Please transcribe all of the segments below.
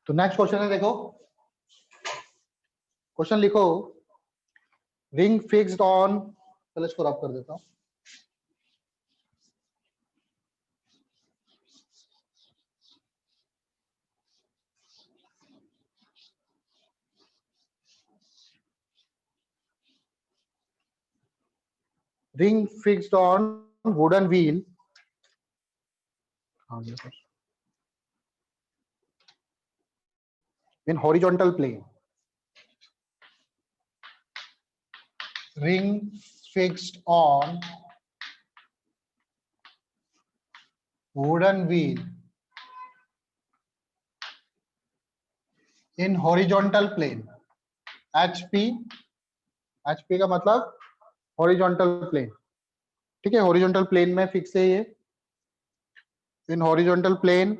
तो next question है, देखो क्वेश्चन लिखो, रिंग फिक्स्ड ऑन, पहले इसको रब कर देता हूं। ring fixed on wooden wheel in horizontal plane. Ring fixed on wooden wheel in horizontal plane. HP का मतलब हॉरिजॉन्टल प्लेन, ठीक है, हॉरिजॉन्टल प्लेन में फिक्स है ये। In horizontal plane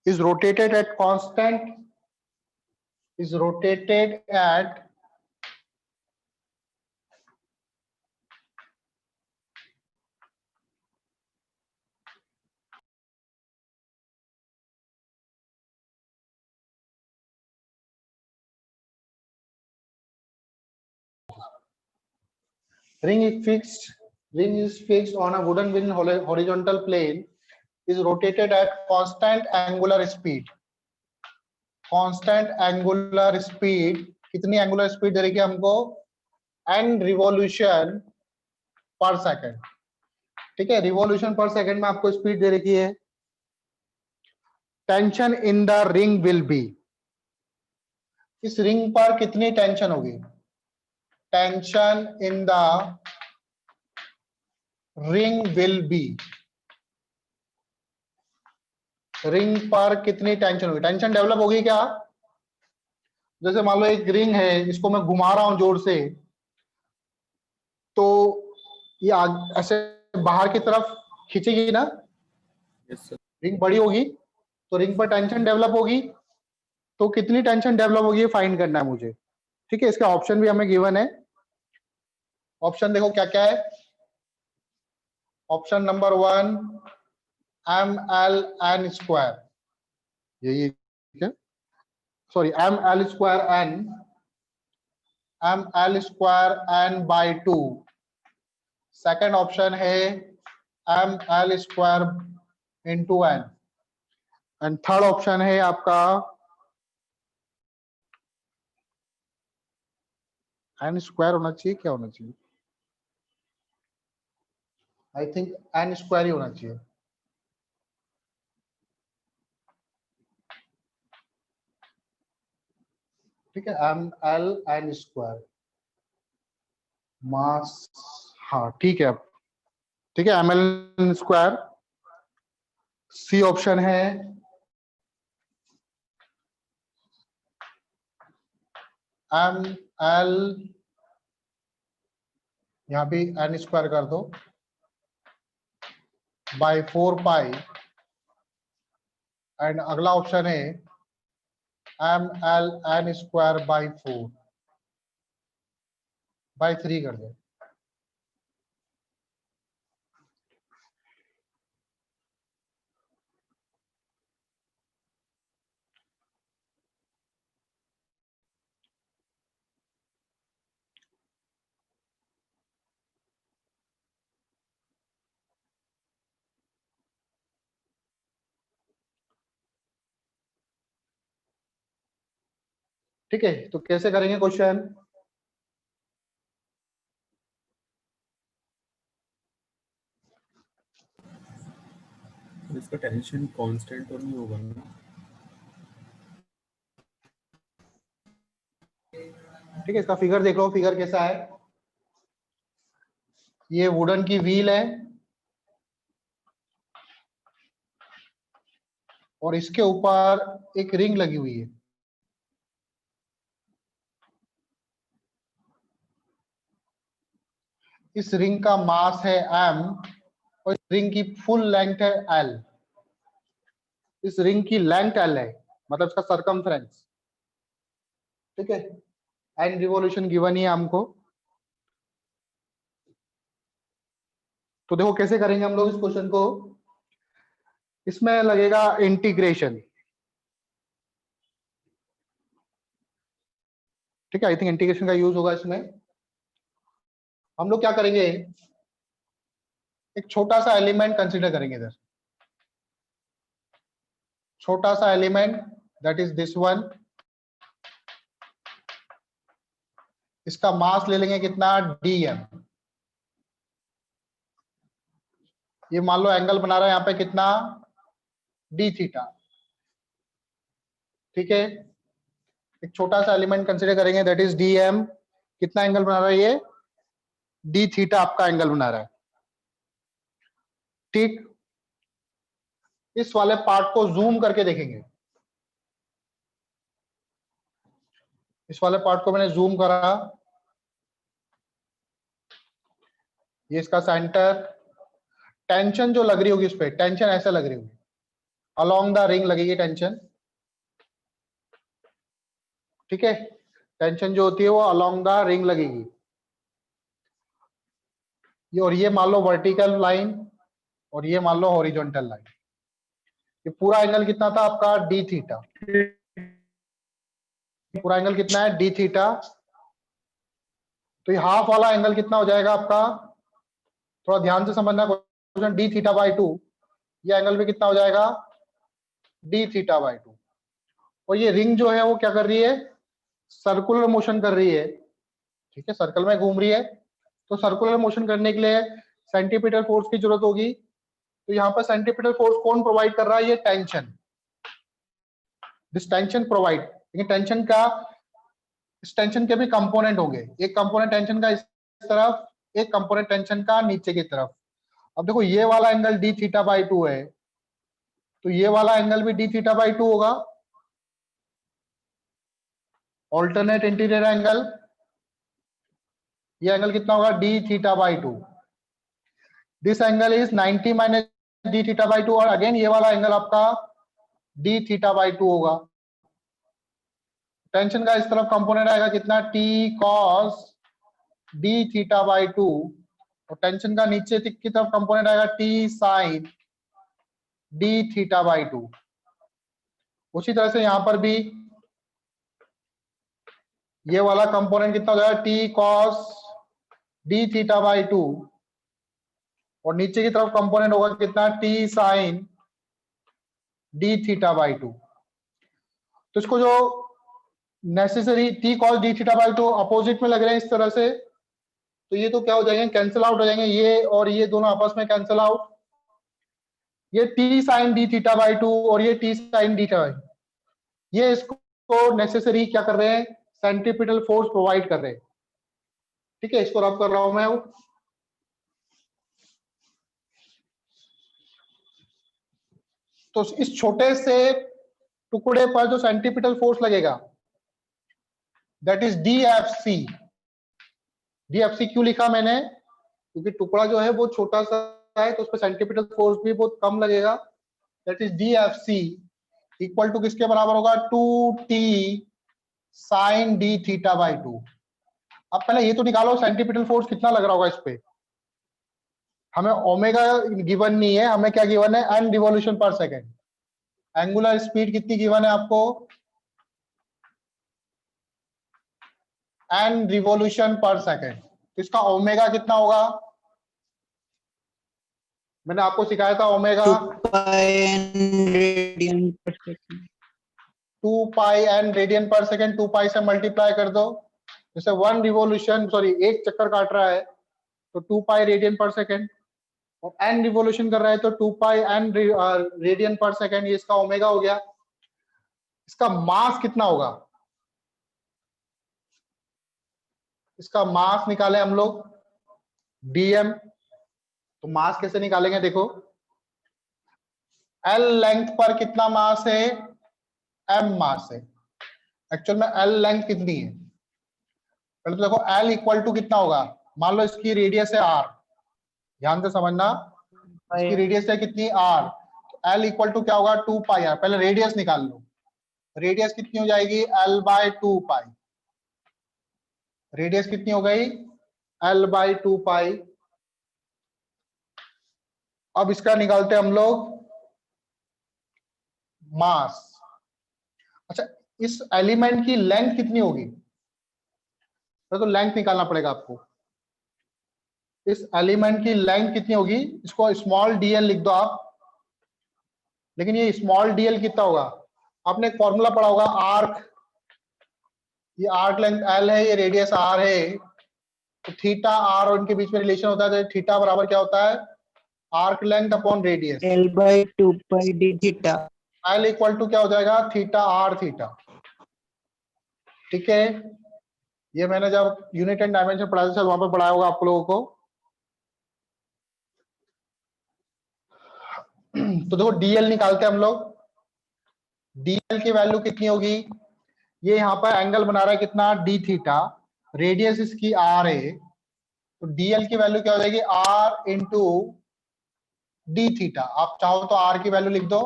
is rotated at ring is fixed on a wooden wheel in horizontal plane, is rotated at constant angular speed. Constant angular speed, कितनी angular speed दे रही है हमको, n revolution पर second, ठीक है, revolution पर second में आपको स्पीड दे रखी है। Tension in the ring will be, इस रिंग पर कितनी टेंशन होगी, tension in the ring will be, ring पर कितनी टेंशन होगी, टेंशन डेवलप होगी क्या, जैसे मान लो एक रिंग है, इसको मैं घुमा रहा हूं जोर से, तो ये ऐसे बाहर की तरफ खींचेगी ना, रिंग बड़ी होगी तो रिंग पर टेंशन डेवलप होगी, तो कितनी टेंशन डेवलप होगी ये फाइंड करना है मुझे, ठीक है। इसका ऑप्शन भी हमें गिवन है, ऑप्शन देखो क्या क्या है। ऑप्शन नंबर 1 ml(n)², यही है, sorry ml²n, ml²n/2। Second option है ml² into n, and third option है आपका n² होना चाहिए, क्या होना चाहिए, आई थिंक n² ही होना चाहिए, ठीक है, ml(n²) मास, हाँ ठीक है, ठीक है, ml²। सी ऑप्शन है ml, यहां भी n² कर दो, by 4π, एंड अगला ऑप्शन है mln²/4/3 कर दो। ठीक है, तो कैसे करेंगे क्वेश्चन, इसका टेंशन कांस्टेंट तो नहीं होगा ना, ठीक है, इसका फिगर देख लो, फिगर कैसा है, ये वुडन की व्हील है और इसके ऊपर एक रिंग लगी हुई है, इस रिंग का मास है m और इस रिंग की फुल लेंथ है l, इस रिंग की लेंथ l है, मतलब इसका सरकमफ्रेंस, ठीक है, एंड रिवॉल्यूशन गिवन ही है हमको। तो देखो कैसे करेंगे हम लोग इस क्वेश्चन को, इसमें लगेगा इंटीग्रेशन, ठीक है, आई थिंक इंटीग्रेशन का यूज होगा इसमें। हम लोग क्या करेंगे, एक छोटा सा एलिमेंट कंसीडर करेंगे इधर, छोटा सा element that is this one. इसका मास ले लेंगे कितना, dm। ये मान लो एंगल बना रहा है यहाँ पे कितना, d थीटा। ठीक है, एक छोटा सा एलिमेंट कंसीडर करेंगे दैट इज dm। कितना एंगल बना रहा है ये, d थीटा आपका एंगल बना रहा है। ठीक, इस वाले पार्ट को जूम करके देखेंगे। इस वाले पार्ट को मैंने जूम करा, ये इसका सेंटर। टेंशन जो लग रही होगी इस पे, टेंशन ऐसे लग रही होगी, अलोंग द रिंग लगेगी टेंशन। ठीक है, टेंशन जो होती है वो अलोंग द रिंग लगेगी। ये और ये मान लो वर्टिकल लाइन, और ये मान लो हॉरिजॉन्टल लाइन। ये पूरा एंगल कितना था आपका, डी थीटा। पूरा एंगल कितना है, डी थीटा। तो ये हाफ वाला एंगल कितना हो जाएगा आपका, थोड़ा ध्यान से समझना क्वेश्चन, डी थीटा बाई 2। ये एंगल भी कितना हो जाएगा, डी थीटा बाई 2। और ये रिंग जो है वो क्या कर रही है, सर्कुलर मोशन कर रही है। ठीक है, सर्कल में घूम रही है, तो सर्कुलर मोशन करने के लिए सेंटीपीटल फोर्स की जरूरत होगी। तो यहाँ पर सेंटीपीटल फोर्स कौन प्रोवाइड कर रहा है, ये टेंशन। दिस टेंशन प्रोवाइड, लेकिन टेंशन का, इस टेंशन के भी कंपोनेंट होंगे। एक कंपोनेंट टेंशन का इस तरफ, एक कंपोनेंट टेंशन का नीचे की तरफ। अब देखो ये वाला एंगल डी थीटा बाई 2 है, तो ये वाला एंगल भी डी थीटा बाई 2 होगा, ऑल्टरनेट इंटीरियर एंगल। ये एंगल कितना होगा, D theta by 2। This angle is 90 minus D theta by 2, और अगेन ये वाला एंगल आपका डी थीटा बाई 2 होगा। टेंशन का इस तरफ कंपोनेंट आएगा कितना, t cos d theta by 2, और टेंशन का नीचे की तरफ कंपोनेंट आएगा t sine d theta by 2। उसी तरह से यहां पर भी ये वाला कंपोनेंट कितना हो जाएगा, t cos d theta by 2, और नीचे की तरफ कंपोनेंट होगा कितना, t sine d theta by 2। तो इसको जो necessary t cos d theta by 2 opposite में लग रहे हैं इस तरह से, तो ये तो क्या हो जाएंगे, कैंसिल आउट हो जाएंगे, ये और ये दोनों आपस में कैंसिल आउट। ये t sine d theta by 2 और ये टी साइन डी थीटा, ये इसको नेसेसरी क्या कर रहे हैं, सेंट्रीपिटल फोर्स प्रोवाइड कर रहे हैं। ठीक है, इसको रब कर रहा हूं मैं। तो इस छोटे से टुकड़े पर जो सेंट्रीपिटल फोर्स लगेगा दैट इज DFC। DFC क्यों लिखा मैंने, क्योंकि टुकड़ा जो है वो छोटा सा है, तो उस पर सेंट्रीपिटल फोर्स भी बहुत कम लगेगा। That is DFC equal to किसके बराबर होगा, 2t sine d theta by 2। अब पहले ये तो निकालो सेंट्रीपिटल फोर्स कितना लग रहा होगा इस पे। हमें ओमेगा गिवन नहीं है, हमें क्या गिवन है, n रिवॉल्यूशन पर सेकेंड। एंगुलर स्पीड कितनी गिवन है आपको, n रिवॉल्यूशन पर सेकेंड। तो इसका ओमेगा कितना होगा, मैंने आपको सिखाया था ओमेगा 2 पाई n रेडियन पर सेकेंड। 2 पाई से मल्टीप्लाई कर दो, जैसे 1 रिवॉल्यूशन, सॉरी एक चक्कर काट रहा है तो 2 पाई रेडियन पर सेकेंड, और n रिवॉल्यूशन कर रहा है तो 2 पाई n रेडियन पर सेकेंड। ये इसका ओमेगा हो गया। इसका मास कितना होगा, इसका मास निकाले हम लोग dm। तो मास कैसे निकालेंगे, देखो L लेंथ पर कितना मास है, m मास है। एक्चुअल में L लेंथ कितनी है, पहले तो देखो L इक्वल टू कितना होगा, मान लो इसकी रेडियस है r, ध्यान से समझना, इसकी रेडियस है कितनी r, तो L इक्वल टू क्या होगा, 2 पाई r। पहले रेडियस निकाल लो, रेडियस कितनी हो जाएगी, L बाय 2 पाई। रेडियस कितनी हो गई, L बाय 2 पाई। अब इसका निकालते हम लोग मास। अच्छा, इस एलिमेंट की लेंथ कितनी होगी, तो लेंथ निकालना पड़ेगा आपको। इस एलिमेंट की लेंथ कितनी होगी, इसको स्मॉल dl लिख दो आप। लेकिन ये स्मॉल dl कितना होगा, आपने एक फॉर्मूला पढ़ा होगा आर्क, ये आर्क लेंथ l है, ये रेडियस r है, तो थीटा r और इनके बीच में रिलेशन होता है, तो थीटा बराबर क्या होता है, arc length upon radius. L/2πd theta. l equal to क्या हो जाएगा, थीटा r थीटा। ठीक है, ये मैंने जब यूनिट एंड डायमेंशन पढ़ाया था वहां पर पढ़ाया होगा आप लोगों को। तो देखो dl निकालते हैं हम लोग। dl की वैल्यू कितनी होगी, ये यहाँ पर एंगल बना रहा है कितना, d थीटा, रेडियस इसकी r है, तो dl की वैल्यू क्या हो जाएगी, r इंटू डी थीटा। आप चाहो तो r की वैल्यू लिख दो,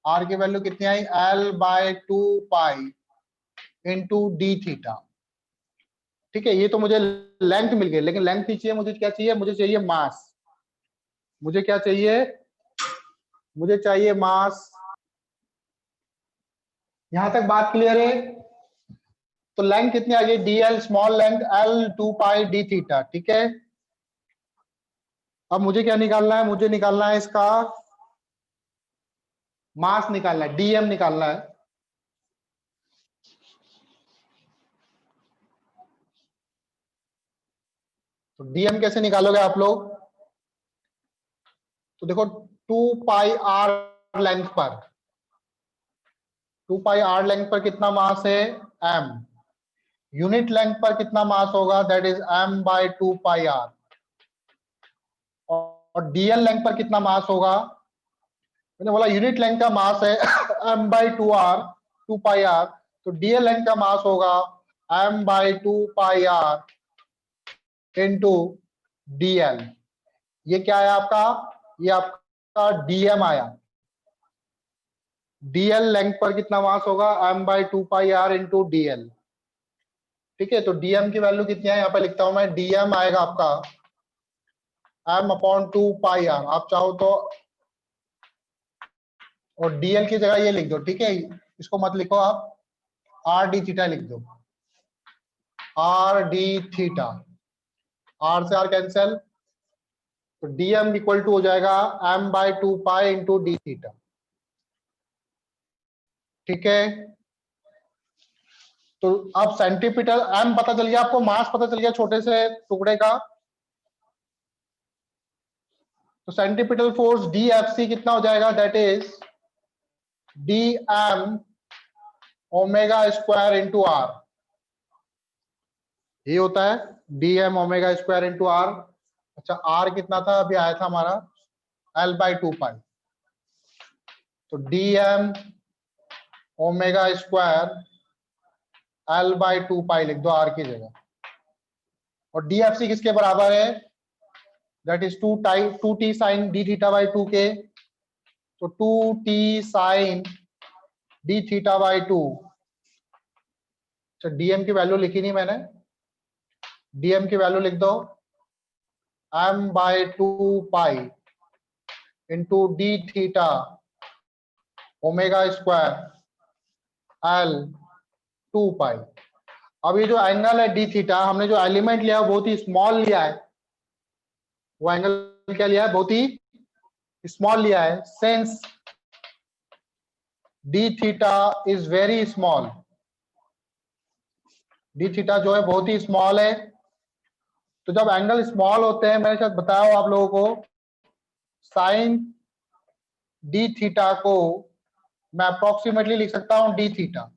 r की वैल्यू कितनी आई, l/2π इंटू डी थीटा। ठीक है, ये तो मुझे लेंथ मिल गई, लेकिन लेंथ नहीं चाहिए, मुझे क्या चाहिए, मुझे चाहिए मास। मुझे क्या चाहिए, मुझे चाहिए मास। यहां तक बात क्लियर है। तो लेंथ कितनी आ गई, dl small length l/2π D theta. ठीक है, अब मुझे क्या निकालना है, मुझे निकालना है इसका मास निकालना है, dm निकालना है। तो dm कैसे निकालोगे आप लोग, तो देखो 2πr लेंथ पर, 2πr लेंथ पर कितना मास है, m। यूनिट लेंथ पर कितना मास होगा, दैट इज m/2πr। और dl लेंथ पर कितना मास होगा, मैंने बोला यूनिट लेंथ का मास है m/2r 2πr, तो dl लेंथ का मास होगा m/2πr इंटू dl। ये क्या है आपका, ये आपका dm आया। dl लेंथ पर कितना मास होगा, m/2πr इंटू dl। ठीक है, तो dm की वैल्यू कितनी है, यहाँ पे लिखता हूं मैं, dm आएगा आपका m/2πr, आप चाहो तो, और dl की जगह ये लिख दो। ठीक है, इसको मत लिखो आप, r d थीटा लिख दो, r d थीटा, r से r कैंसिल, तो dm इक्वल टू हो जाएगा m/2π इंटू डी थीटा। ठीक है, तो अब सेंटीपिटल m पता चल गया आपको, मास पता चल गया छोटे से टुकड़े का, तो सेंटीपिटल फोर्स DFC कितना हो जाएगा, that is dm omega square into r। ये होता है dm omega square into r। अच्छा, r कितना था, अभी आया था हमारा l/2π, तो dm ओमेगा स्क्वायर l/2π लिख दो r की जगह। और DFC किसके बराबर है, that is 2t sine d theta by 2 के, तो 2t sine d theta by 2। अच्छा, dm की वैल्यू लिखी नहीं मैंने, dm की वैल्यू लिख दो m/2π into d theta omega square l/2π। अब ये जो एंगल है डी थीटा, हमने जो एलिमेंट लिया है बहुत ही स्मॉल लिया है, वो एंगल क्या लिया है, बहुत ही स्मॉल लिया है, since D theta is very small. D theta जो है बहुत ही स्मॉल है, तो जब एंगल स्मॉल होते हैं, मैंने शायद बताया हो आप लोगों को, साइन डी थीटा को मैं अप्रोक्सीमेटली लिख सकता हूं डी थीटा।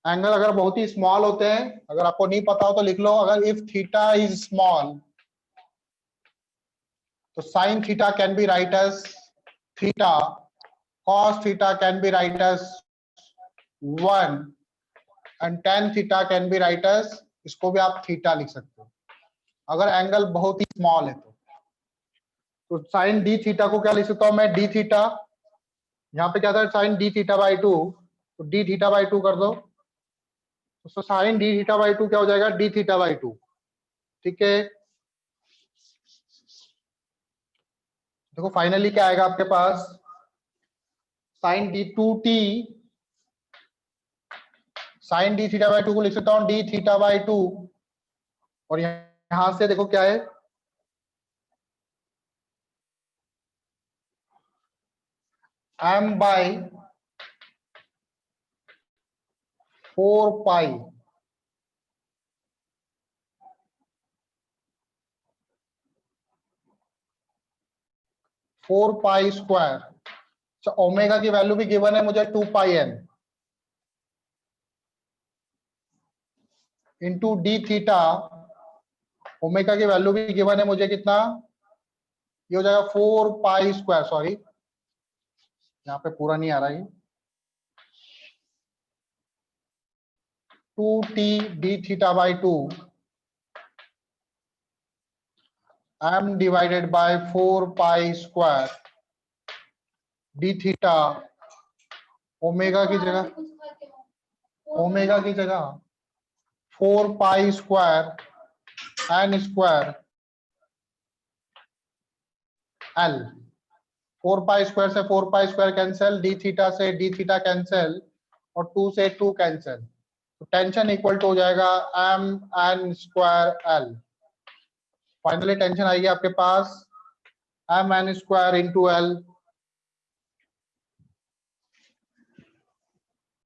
एंगल अगर बहुत ही स्मॉल होते हैं, अगर आपको नहीं पता हो तो लिख लो, अगर इफ थीटा इज स्मॉल, तो sine theta can be write as theta, cos theta can be write as 1 and tan theta can be write as, इसको भी आप थीटा लिख सकते हो अगर एंगल बहुत ही स्मॉल है तो साइन डी थीटा को क्या लिख सकता हूं मैं, डी थीटा। यहाँ पे क्या था, साइन डी थीटा बाई 2, तो डी थीटा बाई 2 कर दो, तो साइन डी थीटा बाई 2 क्या हो जाएगा, डी थीटा बाई 2। ठीक है, देखो फाइनली क्या आएगा आपके पास, sine d 2t sine d theta by two को लिख सकता हूँ डी थीटा बाई टू, और यहां से देखो क्या है, m बाई 4 पाई स्क्वायर। अच्छा, ओमेगा की वैल्यू भी गिवन है मुझे 2 pi n into d theta. Omega की वैल्यू भी गिवन है मुझे कितना, ये हो जाएगा 4 पाई स्क्वायर, सॉरी यहाँ पे पूरा नहीं आ रहा है, 2t d theta by 2 m divided by 4 pi square d theta, omega की जगह 4 pi square n square l. 4 pi square से 4 pi square cancel, d theta से डी थीटा कैंसिल, और 2 से 2 कैंसिल, तो टेंशन इक्वल टू हो जाएगा m n square l. Finally tension आएगी आपके पास m n square into L